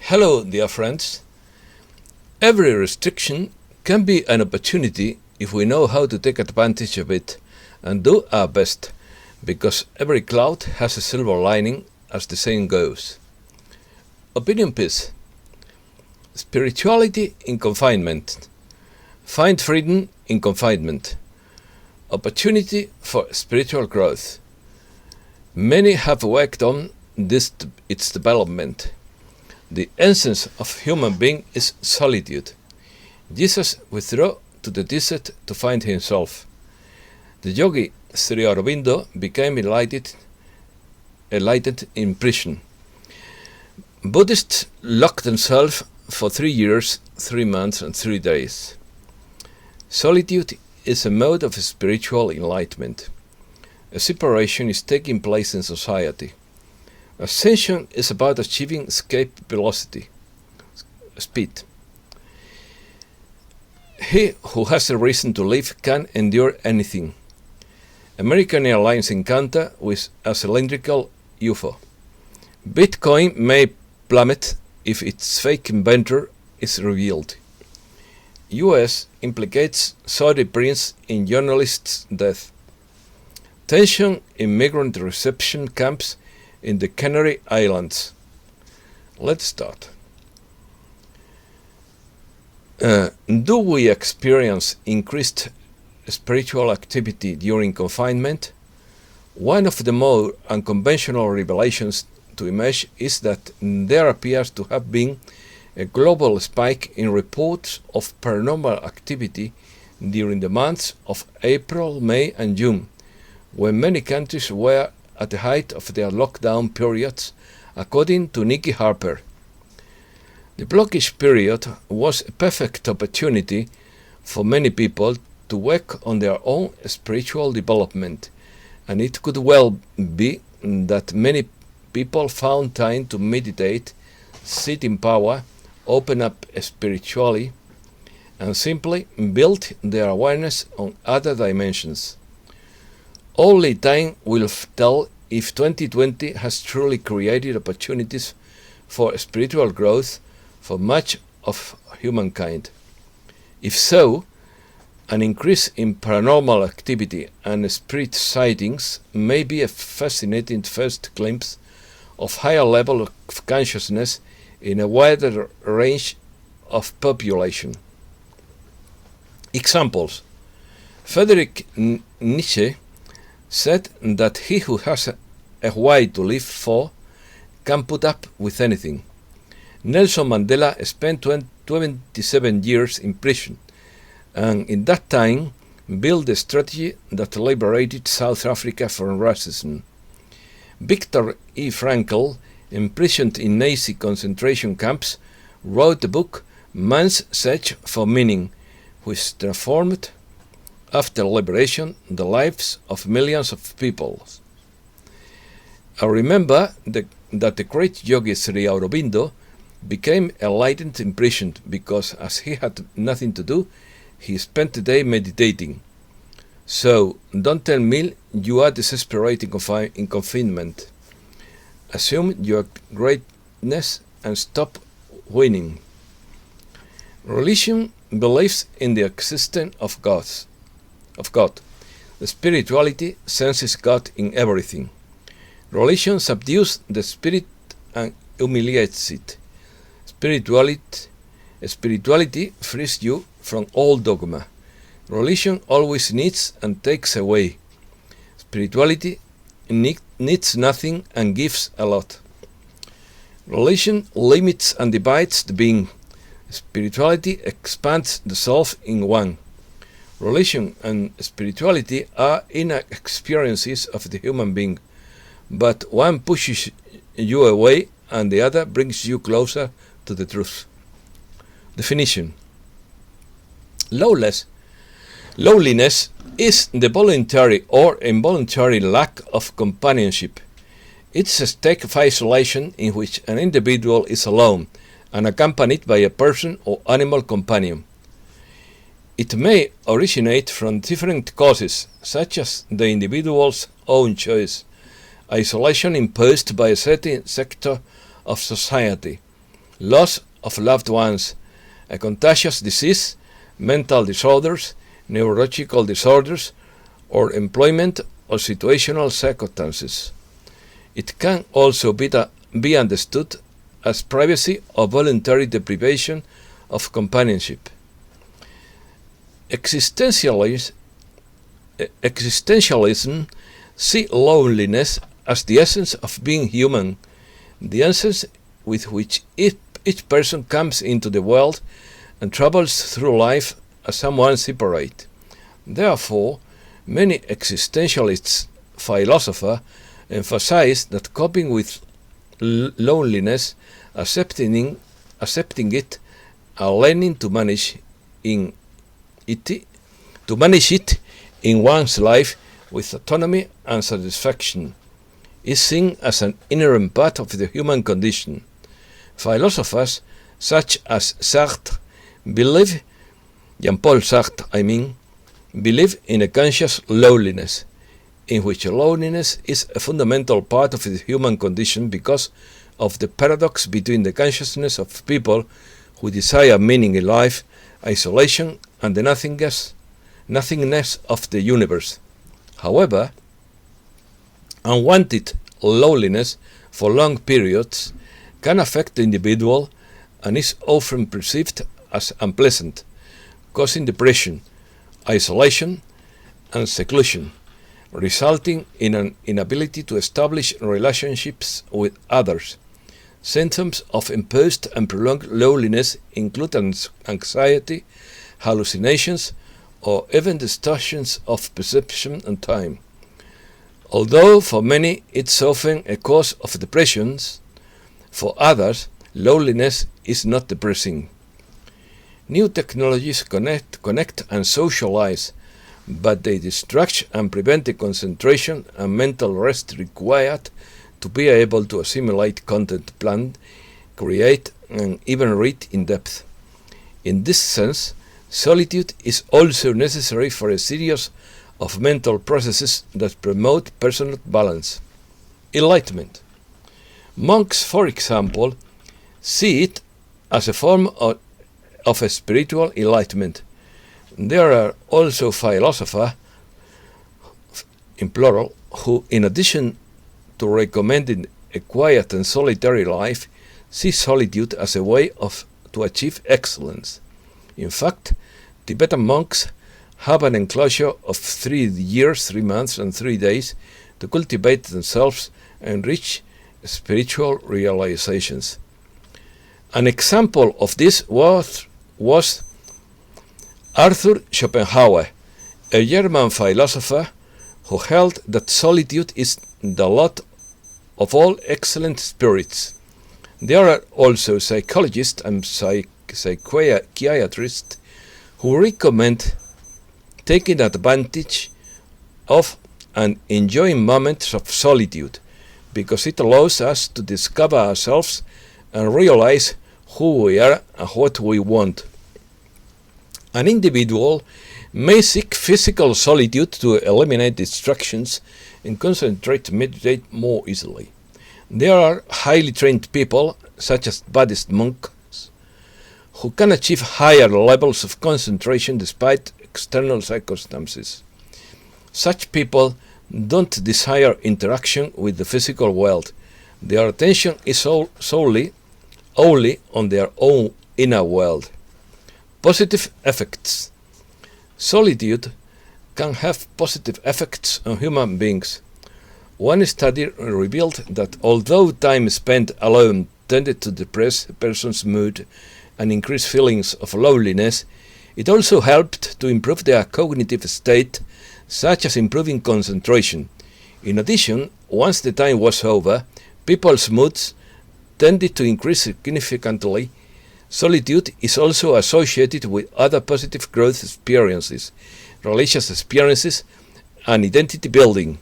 Hello, dear friends. Every restriction can be an opportunity if we know how to take advantage of it and do our best, because every cloud has a silver lining, as the saying goes. Opinion piece. Spirituality in confinement. Find freedom in confinement. Opportunity for spiritual growth. Many have worked on its development. The essence of human being is solitude. Jesus withdrew to the desert to find himself. The yogi Sri Aurobindo became enlightened in prison. Buddhists locked themselves for 3 years, 3 months and 3 days. Solitude is a mode of spiritual enlightenment. A separation is taking place in society. Ascension is about achieving escape velocity, speed. He who has a reason to live can endure anything. American Airlines encounter with a cylindrical UFO. Bitcoin may plummet if its fake inventor is revealed. US implicates Saudi prince in journalist's death. Tension in migrant reception camps in the Canary Islands. Let's start. Do we experience increased spiritual activity during confinement? One of the more unconventional revelations to emerge is that there appears to have been a global spike in reports of paranormal activity during the months of April, May and June, when many countries were at the height of their lockdown periods, according to Nikki Harper. The blockage period was a perfect opportunity for many people to work on their own spiritual development, and it could well be that many people found time to meditate, sit in power, open up spiritually, and simply build their awareness on other dimensions. Only time will tell if 2020 has truly created opportunities for spiritual growth for much of humankind. If so, an increase in paranormal activity and spirit sightings may be a fascinating first glimpse of higher level of consciousness in a wider range of population. Examples. Friedrich Nietzsche said that he who has a why to live for can put up with anything. Nelson Mandela spent 27 years in prison, and in that time built a strategy that liberated South Africa from racism. Viktor E. Frankl, imprisoned in Nazi concentration camps, wrote the book Man's Search for Meaning, which transformed, after liberation, the lives of millions of people. I remember that the great yogi Sri Aurobindo became enlightened in prison because, as he had nothing to do, he spent the day meditating. So, don't tell me you are desperate in confinement. Assume your greatness and stop winning. Religion believes in the existence of God. The spirituality senses God in everything. Religion subdues the spirit and humiliates it. Spirituality frees you from all dogma. Religion always needs and takes away. Spirituality needs nothing and gives a lot. Religion limits and divides the being. Spirituality expands the self in one. Religion and spirituality are inner experiences of the human being, but one pushes you away and the other brings you closer to the truth. Definition. Lawless. Loneliness is the voluntary or involuntary lack of companionship. It's a state of isolation in which an individual is alone and accompanied by a person or animal companion. It may originate from different causes, such as the individual's own choice, isolation imposed by a certain sector of society, loss of loved ones, a contagious disease, mental disorders, neurological disorders, or employment or situational circumstances. It can also be understood as privacy or voluntary deprivation of companionship. Existentialism sees loneliness as the essence of being human, the essence with which each person comes into the world and travels through life as someone separate. Therefore, many existentialist philosophers emphasize that coping with loneliness, accepting it, and learning to manage it in one's life with autonomy and satisfaction is seen as an inherent part of the human condition. Philosophers such as Sartre Jean-Paul Sartre, believe in a conscious loneliness, in which loneliness is a fundamental part of the human condition because of the paradox between the consciousness of people who desire meaning in life, isolation, and the nothingness of the universe. However, unwanted loneliness for long periods can affect the individual and is often perceived as unpleasant, causing depression, isolation, and seclusion, resulting in an inability to establish relationships with others. Symptoms of imposed and prolonged loneliness include anxiety, hallucinations, or even distortions of perception and time. Although for many it's often a cause of depressions, for others loneliness is not depressing. New technologies connect and socialize, but they distract and prevent the concentration and mental rest required to be able to assimilate content, plan, create, and even read in depth. In this sense, solitude is also necessary for a series of mental processes that promote personal balance. Enlightenment. Monks, for example, see it as a form of a spiritual enlightenment. There are also philosophers, in plural, who, in addition to recommending a quiet and solitary life, see solitude as a way to achieve excellence. In fact, Tibetan monks have an enclosure of 3 years, 3 months, and 3 days to cultivate themselves and reach spiritual realizations. An example of this was Arthur Schopenhauer, a German philosopher who held that solitude is the lot of all excellent spirits. There are also psychologists and psychiatrists who recommend taking advantage of and enjoying moments of solitude because it allows us to discover ourselves and realize who we are and what we want. An individual may seek physical solitude to eliminate distractions and meditate more easily. There are highly trained people, such as Buddhist monks, who can achieve higher levels of concentration despite external circumstances. Such people don't desire interaction with the physical world. Their attention is solely on their own inner world. Positive effects. Solitude can have positive effects on human beings. One study revealed that although time spent alone tended to depress a person's mood and increase feelings of loneliness, it also helped to improve their cognitive state, such as improving concentration. In addition, once the time was over, people's moods tended to increase significantly. Solitude is also associated with other positive growth experiences, religious experiences, and identity building.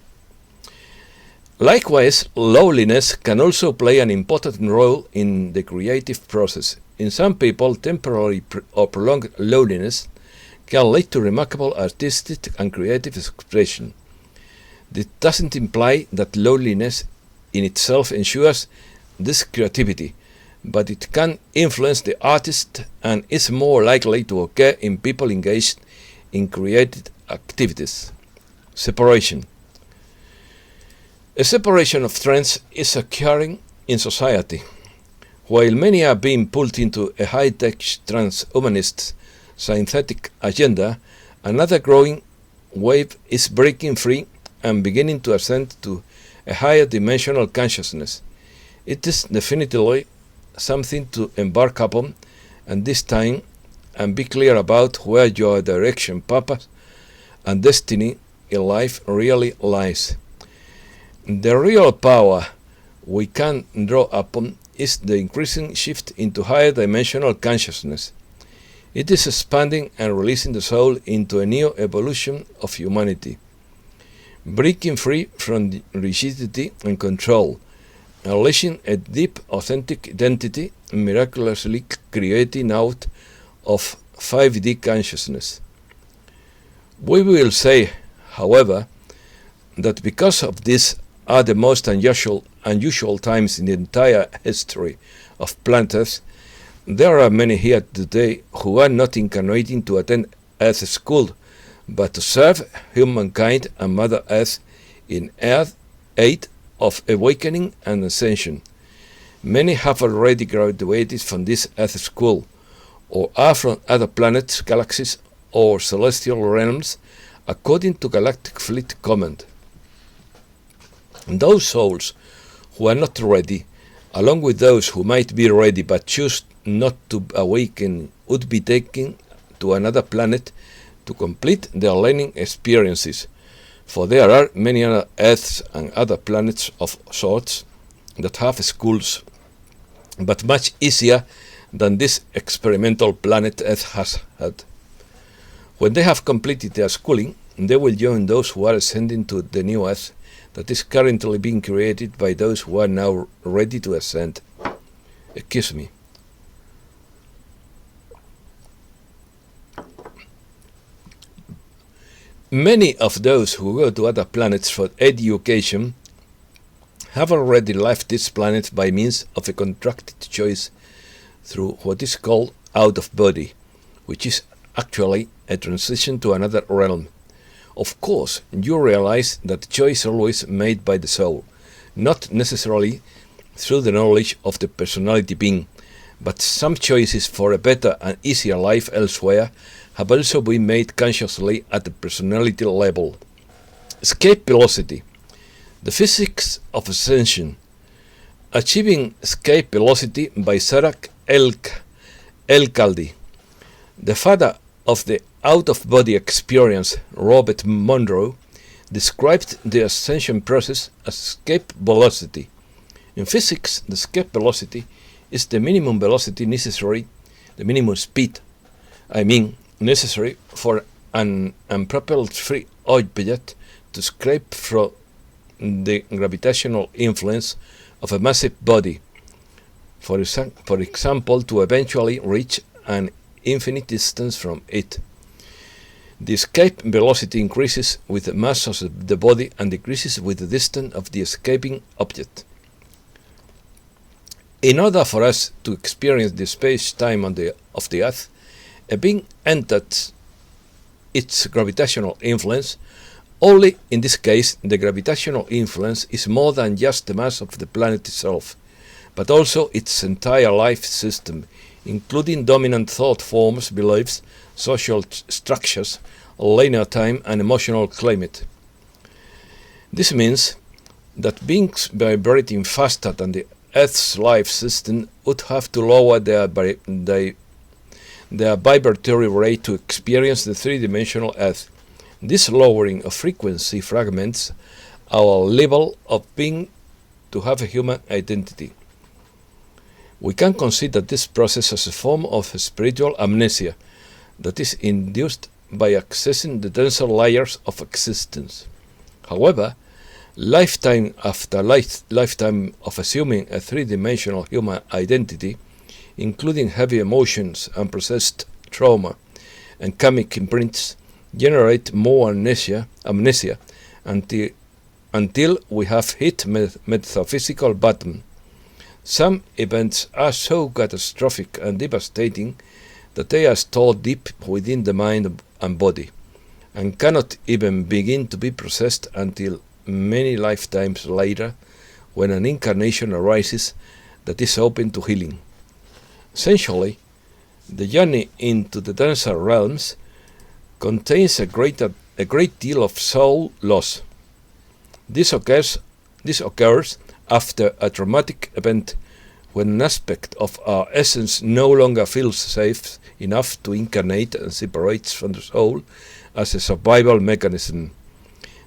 Likewise, loneliness can also play an important role in the creative process. In some people, temporary or prolonged loneliness can lead to remarkable artistic and creative expression. This doesn't imply that loneliness in itself ensures this creativity, but it can influence the artist and is more likely to occur in people engaged in creative activities. Separation. A separation of trends is occurring in society. While many are being pulled into a high-tech transhumanist synthetic agenda, another growing wave is breaking free and beginning to ascend to a higher dimensional consciousness. It is definitely something to embark upon, and this time, and be clear about where your direction, purpose, and destiny in life really lies. The real power we can draw upon is the increasing shift into higher dimensional consciousness. It is expanding and releasing the soul into a new evolution of humanity, breaking free from the rigidity and control, unleashing a deep, authentic identity, miraculously creating out of 5D consciousness. We will say, however, that because of this are the most unusual times in the entire history of planet Earth, there are many here today who are not incarnating to attend Earth School, but to serve humankind and Mother Earth in Earth aid of awakening and ascension. Many have already graduated from this Earth School, or are from other planets, galaxies, or celestial realms, according to Galactic Fleet Command. Those souls who are not ready, along with those who might be ready but choose not to awaken, would be taken to another planet to complete their learning experiences, for there are many other Earths and other planets of sorts that have schools, but much easier than this experimental planet Earth has had. When they have completed their schooling, they will join those who are ascending to the new Earth that is currently being created by those who are now ready to ascend. Excuse me. Many of those who go to other planets for education have already left this planet by means of a contracted choice through what is called out of body, which is actually a transition to another realm. Of course, you realize that the choice is always made by the soul, not necessarily through the knowledge of the personality being, but some choices for a better and easier life elsewhere have also been made consciously at the personality level. Escape velocity. The physics of ascension. Achieving escape velocity by Sarah Elkaldi. The father of the out-of-body experience, Robert Monroe, described the ascension process as escape velocity. In physics, the escape velocity is the minimum velocity necessary, the minimum speed, necessary for an unpropelled-free object to escape from the gravitational influence of a massive body, for example, to eventually reach an infinite distance from it. The escape velocity increases with the mass of the body and decreases with the distance of the escaping object. In order for us to experience the space-time of the Earth, a being enters its gravitational influence. Only in this case, the gravitational influence is more than just the mass of the planet itself, but also its entire life system, including dominant thought forms, beliefs, social structures, linear time, and emotional climate. This means that beings vibrating faster than the Earth's life system would have to lower their vibratory rate to experience the three-dimensional Earth. This lowering of frequency fragments our level of being to have a human identity. We can consider this process as a form of spiritual amnesia that is induced by accessing the denser layers of existence. However, lifetime after lifetime of assuming a three-dimensional human identity, including heavy emotions, unprocessed trauma, and karmic imprints, generate more amnesia until we have hit metaphysical bottom. Some events are so catastrophic and devastating that they are stored deep within the mind and body, and cannot even begin to be processed until many lifetimes later, when an incarnation arises that is open to healing. Essentially, the journey into the denser realms contains a great deal of soul loss. This occurs after a traumatic event, when an aspect of our essence no longer feels safe enough to incarnate and separates from the soul as a survival mechanism.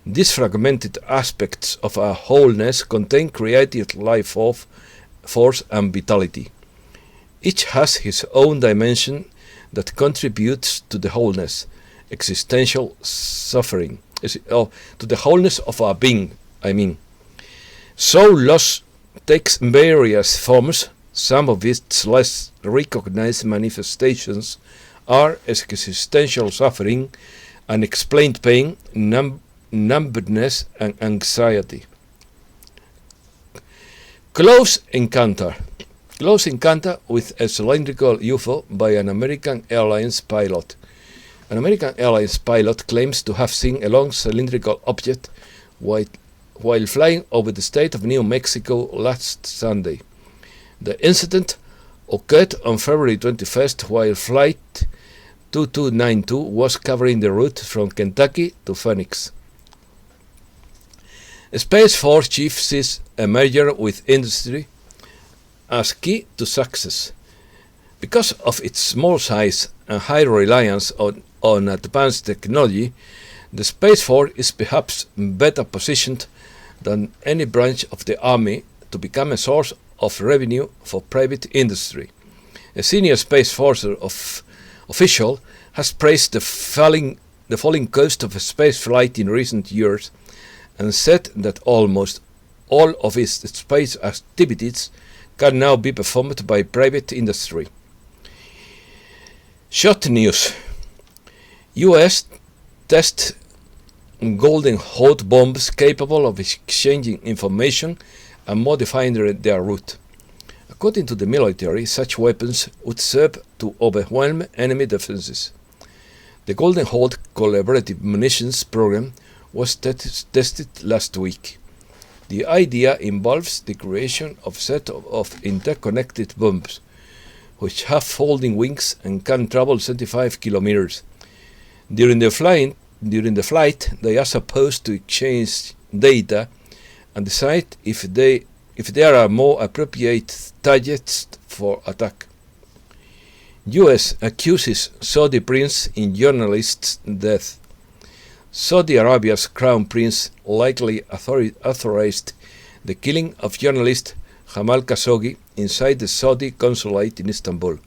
These fragmented aspects of our wholeness contain creative life force and vitality. Each has his own dimension that contributes to the wholeness, existential suffering, to the wholeness of our being, Soul loss takes various forms. Some of its less recognized manifestations are existential suffering, unexplained pain, numbness, and anxiety. Close encounter with a cylindrical UFO by an American Airlines pilot. An American Airlines pilot claims to have seen a long cylindrical object while flying over the state of New Mexico last Sunday. The incident occurred on February 21st while Flight 2292 was covering the route from Kentucky to Phoenix. Space Force chief sees a merger with industry as key to success. Because of its small size and high reliance on advanced technology, the Space Force is perhaps better positioned than any branch of the Army to become a source of revenue for private industry. A senior Space Force official has praised the falling cost of spaceflight in recent years and said that almost all of its space activities can now be performed by private industry. Short news. US test golden hot bombs capable of exchanging information and modifying their route. According to the military, such weapons would serve to overwhelm enemy defenses. The Golden Horde collaborative munitions program was tested last week. The idea involves the creation of a set of interconnected bombs, which have folding wings and can travel 75 kilometers. During the flight, they are supposed to exchange data and decide if there are more appropriate targets for attack. US accuses Saudi prince in journalist's death. Saudi Arabia's crown prince likely authorized the killing of journalist Jamal Khashoggi inside the Saudi consulate in Istanbul,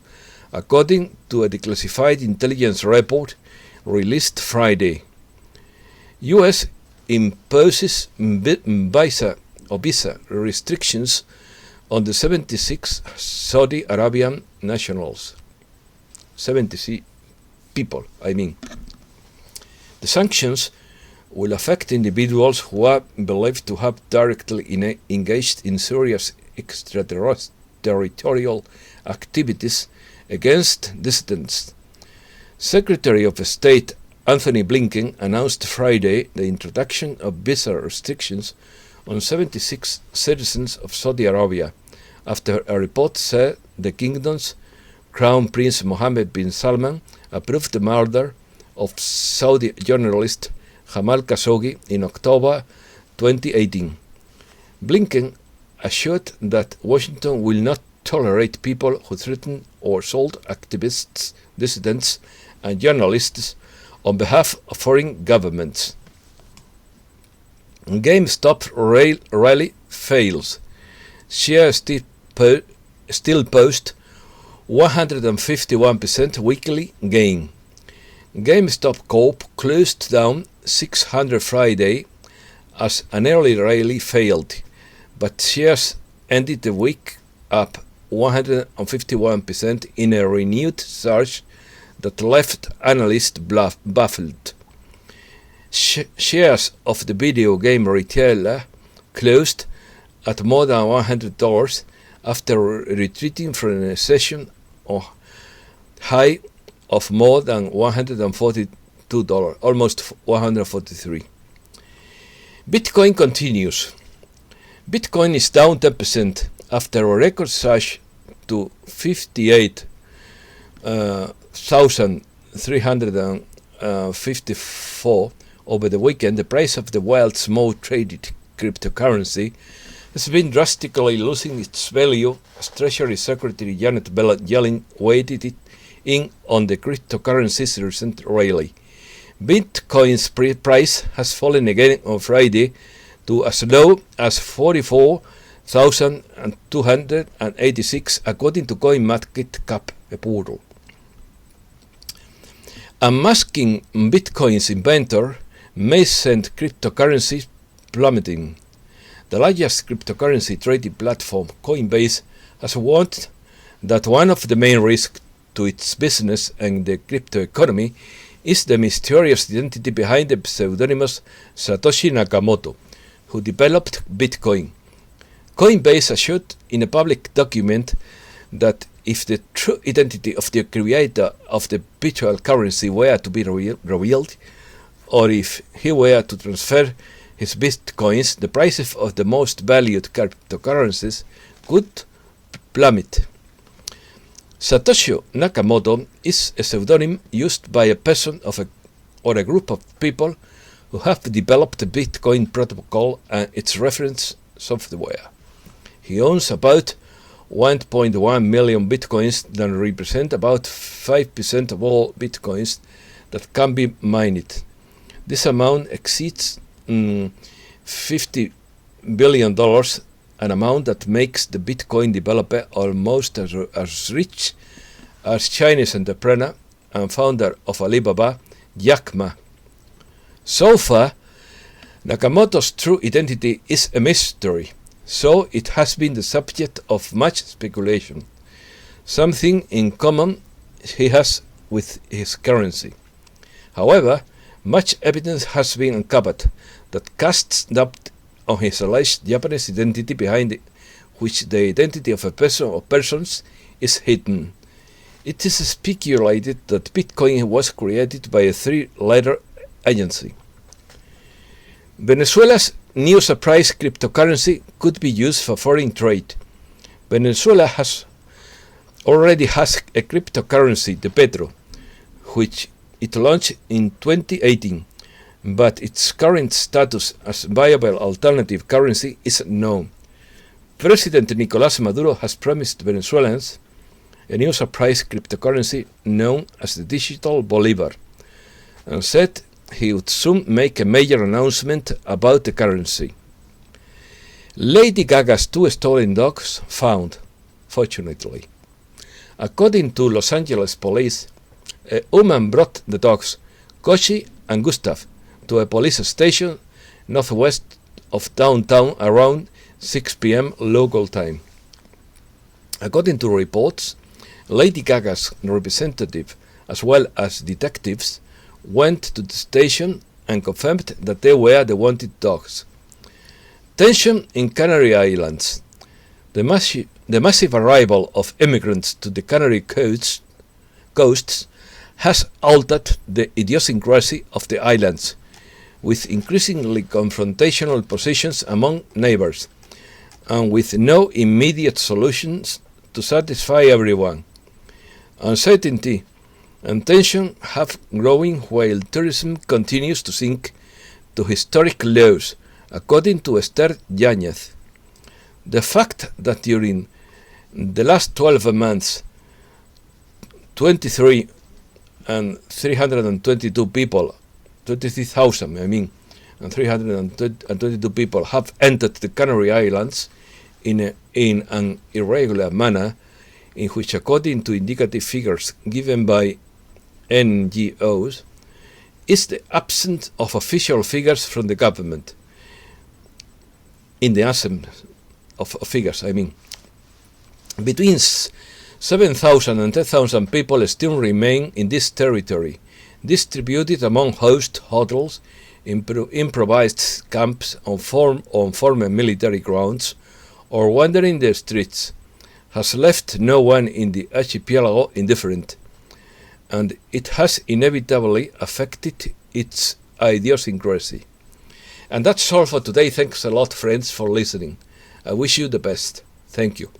according to a declassified intelligence report released Friday. US imposes visa restrictions on the 76 Saudi Arabian nationals. 76 people, The sanctions will affect individuals who are believed to have directly engaged in serious extraterritorial activities against dissidents. Secretary of State Anthony Blinken announced Friday the introduction of visa restrictions on 76 citizens of Saudi Arabia, after a report said the kingdom's Crown Prince Mohammed bin Salman approved the murder of Saudi journalist Jamal Khashoggi in October 2018. Blinken assured that Washington will not tolerate people who threaten or assault activists, dissidents, and journalists on behalf of foreign governments. GameStop rally fails. Shares still post 151% weekly gain. GameStop Corp closed down 600 Friday as an early rally failed, but shares ended the week up 151% in a renewed surge that left analysts baffled. Shares of the video game retailer closed at more than $100 after retreating from a session high of more than $142, almost $143. Bitcoin continues. Bitcoin is down 10% after a record surge to 58,354 over the weekend. The price of the world's most traded cryptocurrency has been drastically losing its value as Treasury Secretary Janet Yellen weighed it in on the cryptocurrency's recent rally. Bitcoin's price has fallen again on Friday to as low as 44,286 according to CoinMarketCap portal. Unmasking Bitcoin's inventor may send cryptocurrencies plummeting. The largest cryptocurrency trading platform, Coinbase, has warned that one of the main risks to its business and the crypto economy is the mysterious identity behind the pseudonymous Satoshi Nakamoto, who developed Bitcoin. Coinbase assured in a public document that if the true identity of the creator of the virtual currency were to be revealed, or if he were to transfer his bitcoins, the prices of the most valued cryptocurrencies could plummet. Satoshi Nakamoto is a pseudonym used by a person or a group of people who have developed the Bitcoin protocol and its reference software. He owns about 1.1 million bitcoins that represent about 5% of all bitcoins that can be mined. This amount exceeds $50 billion, an amount that makes the Bitcoin developer almost as rich as Chinese entrepreneur and founder of Alibaba, Jack Ma. So far, Nakamoto's true identity is a mystery, so it has been the subject of much speculation. Something in common he has with his currency. However, much evidence has been uncovered that casts doubt on his alleged Japanese identity behind which the identity of a person or persons is hidden. It is speculated that Bitcoin was created by a three-letter agency. Venezuela's new surprise cryptocurrency could be used for foreign trade. Venezuela already has a cryptocurrency, the Petro, which it launched in 2018, but its current status as viable alternative currency is unknown. President Nicolás Maduro has promised Venezuelans a new surprise cryptocurrency known as the digital Bolivar, and said he would soon make a major announcement about the currency. Lady Gaga's two stolen dogs found, fortunately. According to Los Angeles police, a woman brought the dogs, Koshi and Gustav, to a police station northwest of downtown around 6 p.m. local time. According to reports, Lady Gaga's representative, as well as detectives, went to the station and confirmed that they were the wanted dogs. Tension in Canary Islands. The massive arrival of immigrants to the Canary coasts has altered the idiosyncrasy of the islands, with increasingly confrontational positions among neighbors, and with no immediate solutions to satisfy everyone. Uncertainty and tension have grown while tourism continues to sink to historic lows, according to Esther Yáñez. The fact that during the last 12 months, 23,322 people, 23,000, and 322 people have entered the Canary Islands in an irregular manner, in which, according to indicative figures given by NGOs, is the absence of official figures from the government. In the absence of figures, between 7,000 and 10,000 people still remain in this territory, distributed among host hotels, improvised camps on former military grounds, or wandering the streets. has left no one in the archipelago indifferent, and it has inevitably affected its idiosyncrasy. And that's all for today. Thanks a lot, friends, for listening. I wish you the best. Thank you.